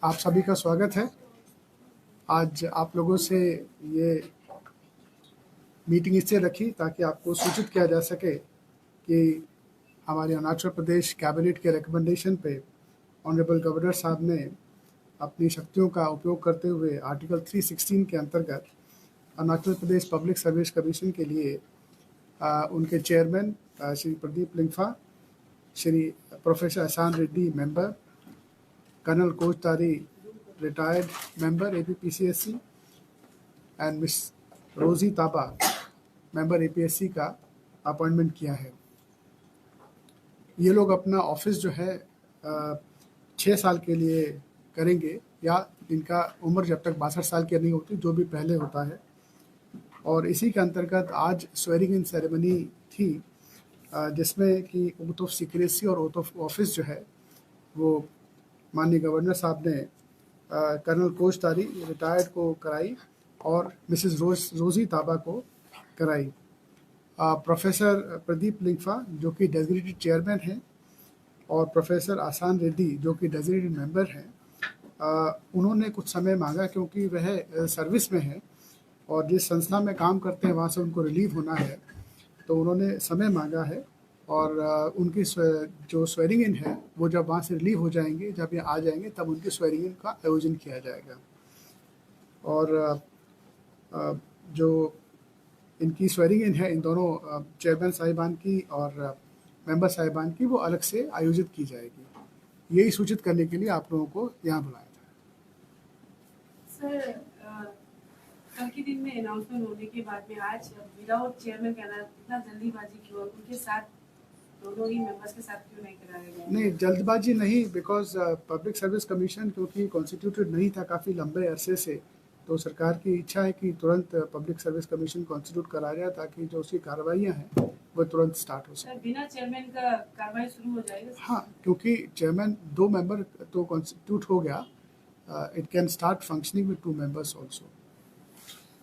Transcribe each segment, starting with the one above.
आप सभी का स्वागत है। आज आप लोगों से ये मीटिंग इससे रखी ताकि आपको सूचित किया जा सके कि हमारे अरुणाचल प्रदेश कैबिनेट के रिकमेंडेशन पे ऑनरेबल गवर्नर साहब ने अपनी शक्तियों का उपयोग करते हुए आर्टिकल 316 के अंतर्गत Arunachal Pradesh public service commission के लिए उनके chairman Shri Pradeep Lingfa, Shri professor Ahsan Reddy member, colonel Kochtari retired member APPCSC and Miss Rosy Taba member APSC का अपॉइंटमेंट किया है। ये लोग अपना ऑफिस जो है 6 साल के लिए करेंगे या इनका उम्र जब तक 62 साल की नहीं होती, जो भी पहले होता है। और इसी के अंतर्गत आज स्वेरिंग इन सेरेमनी थी, जिसमें कि ओथ ऑफ सीक्रेसी और ओथ ऑफ ऑफिस जो है वो माननीय गवर्नर साहब ने कर्नल कोचतारी रिटायर्ड को कराई और मिसेस रोजी ताबा को कराई। प्रोफेसर प्रदीप लिंगफा जो कि डेजिग्नेटेड चेयरमैन हैं और प्रोफेसर अहसान रेड्डी जो कि डेजिग्नेटेड मेंबर हैं, उन्होंने कुछ समय मांगा क्योंकि वह सर्विस में है और जिस संस्था में काम करते हैं वहाँ से उनको रिलीव होना है, तो उन्होंने समय मांगा है। और उनकी जो स्वेरिंग इन है वो जब वहाँ से रिलीव हो जाएंगे, जब ये आ जाएंगे, तब उनकी स्वेरिंग इन का आयोजन किया जाएगा। और जो इनकी स्वेरिंग इन है, इन दोनों चेयरमैन साहिबान की और मेंबर साहिबान की, वो अलग से आयोजित की जाएगी। यही सूचित करने के लिए आप लोगों को यहाँ बुलाया था। सर, कल के दिन में अनाउंसमेंट होने के बाद में आज विदाउट चेयरमैन कहना इतना जल्दीबाजी क्यों? उनके साथ दोनों ही मेंबर्स के साथ क्यों नहीं कराया गया? नहीं, जल्दबाजी नहीं, बिकॉज पब्लिक सर्विस कमीशन क्योंकि कॉन्स्टिट्यूटेड नहीं था काफ़ी लंबे अरसे से, तो सरकार की इच्छा है कि तुरंत पब्लिक सर्विस कमीशन कॉन्स्टिट्यूट कराया जाए ताकि जो उसकी कार्रवाइयाँ हैं वो तुरंत स्टार्ट हो सके। बिना चेयरमैन का कार्रवाई शुरू हो जाएगा? हाँ, क्योंकि चेयरमैन 2 मेंबर तो कॉन्स्टिट्यूट हो गया, it can start functioning with 2 members also.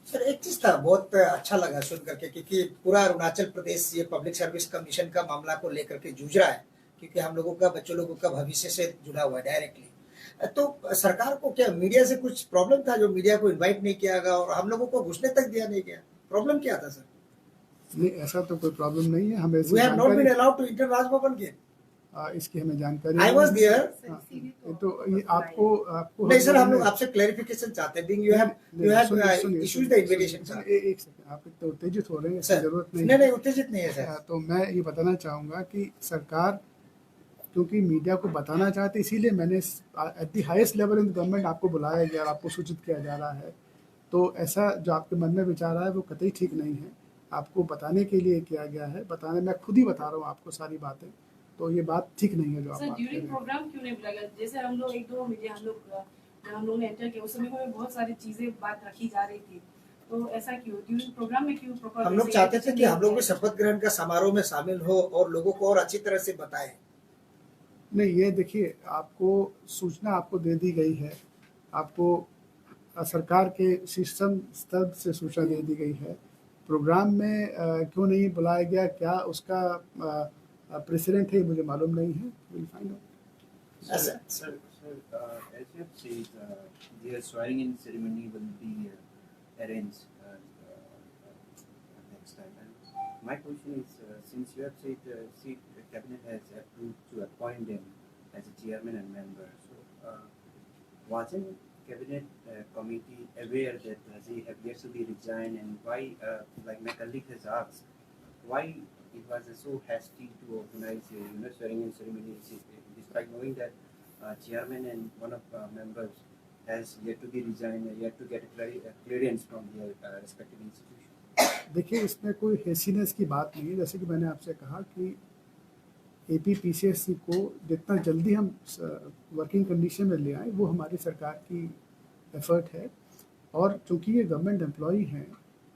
Sir, एक चीज था बहुत अच्छा लगा सुन करके, क्योंकि पूरा अरुणाचल प्रदेश ये पब्लिक सर्विस कमीशन का मामला को लेकर के जूझ रहा है, क्योंकि हम लोगों का, बच्चों लोगों का भविष्य से जुड़ा हुआ है डायरेक्टली। तो सरकार को क्या मीडिया से कुछ प्रॉब्लम था जो मीडिया को इनवाइट नहीं किया गया और हम लोगों को घुसने तक दिया नहीं गया? प्रॉब्लम क्या था सर? नहीं, ऐसा तो कोई प्रॉब्लम नहीं है। हमें we have not been allowed to enter Raj Bhavan gate. इसकी हमें जानकारी आई वाज देयर। तो ये आपको नहीं सर, हम लोग आपसे क्लैरिफिकेशन चाहते हैं। Bing you have issued the invitation. Sir, एक सेकंड, आप तो उत्तेजित हो रहे हैं, इसकी जरूरत नहीं। नहीं, उत्तेजित नहीं है सर। तो मैं ये बताना चाहूँगा कि सरकार क्योंकि मीडिया को बताना चाहते, इसीलिए मैंने at the highest level in government आपको बुलाया गया और आपको सूचित किया जा रहा है। तो ऐसा जो आपके मन में विचार आया वो कतई ठीक नहीं है, आपको बताने के लिए किया गया है। बताने, मैं खुद ही बता रहा हूँ आपको सारी बातें, तो ये बात ठीक नहीं है जो आप बात कर रहे हैं। ड्यूरिंग प्रोग्राम क्यों नहीं बुलाया? जैसे हम लोग एक दो मीडिया हम लोग ने एंटर किया, उस समय में बहुत सारी चीजें बात रखी जा रही थी, तो ऐसा क्यों ड्यूरिंग प्रोग्राम में क्यों प्रॉपर? हम लोग चाहते थे कि हम लोग भी शपथ ग्रहण का समारोह में शामिल हो और लोगों को और अच्छी तरह से बताएं। नहीं, ये देखिए, आपको सूचना आपको दे दी गई है, आपको सरकार के सिस्टम स्तर से सूचना दे दी गई है। प्रोग्राम में क्यों नहीं बुलाया गया, क्या उसका प्रेसिडेंट है, मुझे मालूम नहीं है। Will find out. Sir, as you have said, the swearing in ceremony will be arranged next time. And my question is, since you have said the cabinet has approved to appoint them as a chairman and member, so wasn't cabinet committee aware that they have yet to be resigned, and why, like my colleague has asked, why it was so hasty to organize a swearing in ceremony, despite knowing that chairman and one of members has yet to be resigned, yet to get a clearance from their respective institution. देखिए, इसमें कोई हैसीनेस की बात नहीं है। जैसे कि मैंने आपसे कहा कि APPCSC को जितना जल्दी हम वर्किंग कंडीशन में ले आए, वो हमारी सरकार की एफर्ट है। और चूंकि ये गवर्नमेंट एम्प्लॉई हैं,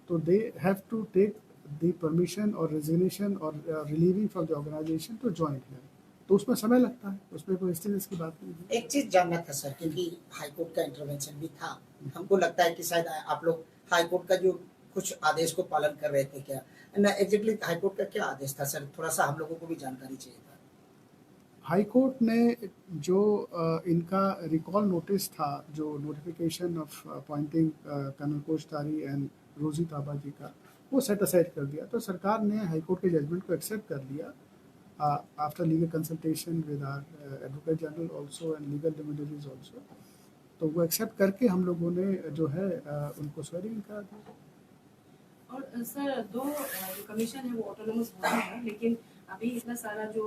तो they have to take the permission और रेजिग्नेशन और relieving from the organisation to join है, तो उसमें समय लगता है, उसमें कोई हैसीनेस की बात नहीं है। एक चीज जानना था सर, क्योंकि हाईकोर्ट का इंटरवेंशन भी था, हमको लगता है कि शायद आप लोग हाईकोर्ट का जो कुछ आदेश को पालन कर रहे थे क्या? ना एग्जैक्टली हाईकोर्ट का क्या आदेश था सर? थोड़ा सा हम लोगों को भी जानकारी चाहिए था। हाई कोर्ट ने जो इनका रिकॉल नोटिस था, जो notification of appointing colonel Koshtari and Rosy Taba जी का, वो सेट असाइड कर दिया। तो सरकार ने हाई कोर्ट के जजमेंट को एक्सेप्ट कर लिया after legal consultation with our advocate general also and legal dignitaries also. तो वो एक्सेप्ट करके हम लोगों ने जो है उनको स्वेरिंग करा दिया। और सर दो जो कमीशन है वो ऑटोनोमस बॉडी है, लेकिन अभी इतना सारा जो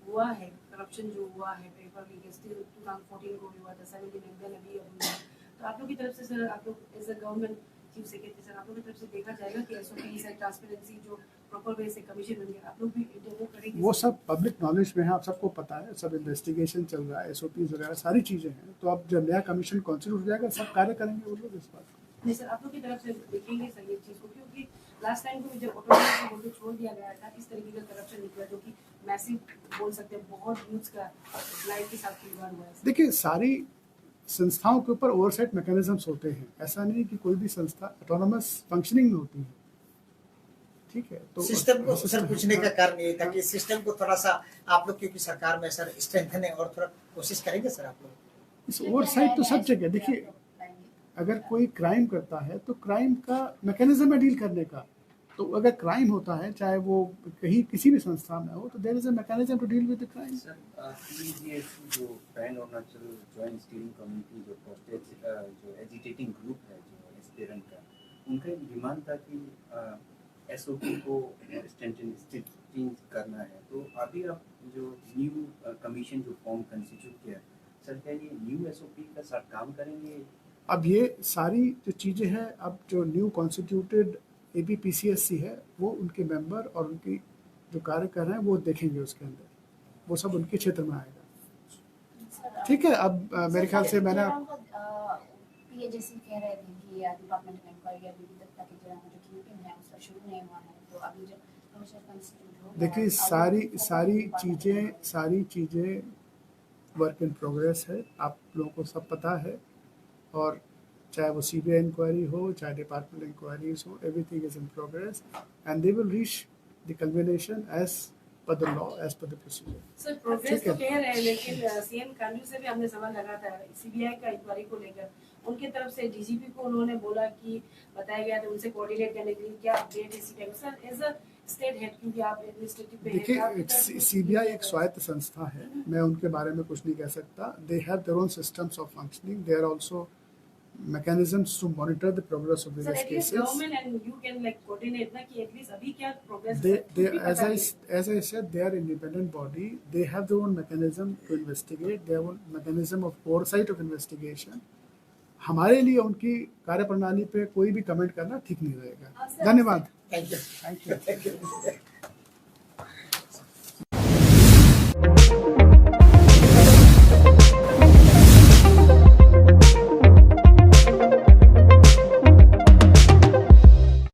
हुआ है, करप्शन जो हुआ है, पेपर लीक स्टिल 2014 को भी हुआ था, 17 एंड देन अभी हुआ। तो आप लोग की तरफ से सर, आप लोग as a government chief secretary sir, आप लोग की तरफ से देखा जाएगा कि एसओपी से ट्रांसपेरेंसी जो प्रॉपर वे से कमीशन बन गया, आप लोग भी वो करेंगे? वो सब पब्लिक नॉलेज में है, आप सबको पता है, सब इन्वेस्टिगेशन चल रहा है, एसओपीज वगैरह सारी चीज़ें हैं। तो अब जब नया कमीशन कॉन्स्टिट्यूट हो जाएगा, सब कार्य करेंगे वो लोग इस बात। नहीं सर, आप लोग की तरफ से देखेंगे सर ये चीज़ को, क्योंकि लास्ट टाइम को भी जब ऑटोनोमस बोल के छोड़ दिया गया था, इस तरीके का करप्शन निकला जो कि मैसिव बोल सकते हैं, बहुत यूथ का लाइफ के साथ खिलवाड़ हुआ है। देखिए, सारी संस्थाओं के ऊपर ओवरसाइट मैकेनिज्म्स होते हैं। ऐसा नहीं कि कोई भी संस्था ऑटोनोमस फंक्शनिंग में होती है, ठीक है। तो सिस्टम को सर पूछने का कारण ये था कि सिस्टम को थोड़ा सा आप लोग क्योंकि सरकार में सर स्ट्रेंथन और थोड़ा कोशिश करेंगे सर आप लोग? इस ओवरसाइट तो सब जगह, देखिए अगर कोई क्राइम करता है तो क्राइम का मैकेनिज्म है डील करने का। तो अगर क्राइम होता है, चाहे वो कहीं किसी भी संस्था में हो, तो there is a mechanism to deal with the crime. Sir PGSC जो pan Arunachal joint steering committee जो प्रोस्टेट जो एजिटेटिंग ग्रुप है जो एस्पिरेंट का, उनका डिमांड था कि एसओपी को स्ट्रेंथन करना है। तो अभी आप जो न्यू कमीशन जो फॉर्म कंस्टिट्यूट किया सर, क्या ये न्यू एसओपी का साथ काम करेंगे? अब ये सारी जो चीज़ें हैं, अब जो न्यू कॉन्स्टिट्यूटेड APPCSC है, वो उनके मेंबर और उनकी जो कार्य कर रहे हैं वो देखेंगे उसके अंदर, वो सब उनके क्षेत्र में आएगा। ठीक है। अब मेरे ख्याल से मैंने PAJC कह रहे थे कि डिपार्टमेंट में इंक्वायरी अभी तक ताकि जो किंगपिन है उसका शुरू नहीं हुआ है, तो अभी जब कमीशन कंस्टिट्यूट हो, देखिए सारी चीज़ें वर्क इन प्रोग्रेस है, आप लोगों को सब पता है। और चाहे वो CBI इंक्वायरी हो, चाहे डिपार्टमेंट इंक्वायरीज हो, everything is in progress and they will reach the culmination as per the law, as per the procedure. Sir progress तो कह रहे हैं, लेकिन सीएम कानू से भी हमने सवाल लगा था CBI का इंक्वायरी को लेकर। उनके तरफ से DGP को उन्होंने बोला कि बताया गया था उनसे कोऑर्डिनेट करने के लिए, क्या अपडेट है CBI को? Sir as a state head, क्योंकि आप एडमिनिस्ट्रेटिव पे हैं, देखिए CBI एक स्वायत्त संस्था है, मैं उनके बारे में कुछ नहीं कह सकता। They have their own systems of functioning, they are also mechanisms to monitor the progress of sir various at least cases. government and you can like coordinate ना कि at least अभी क्या progress They as I said, they are independent body. They have their own mechanism to investigate. Their own mechanism of oversight of investigation. हमारे लिए उनकी कार्यप्रणाली पे कोई भी कमेंट करना ठीक नहीं रहेगा। धन्यवाद। Thank you. Thank you.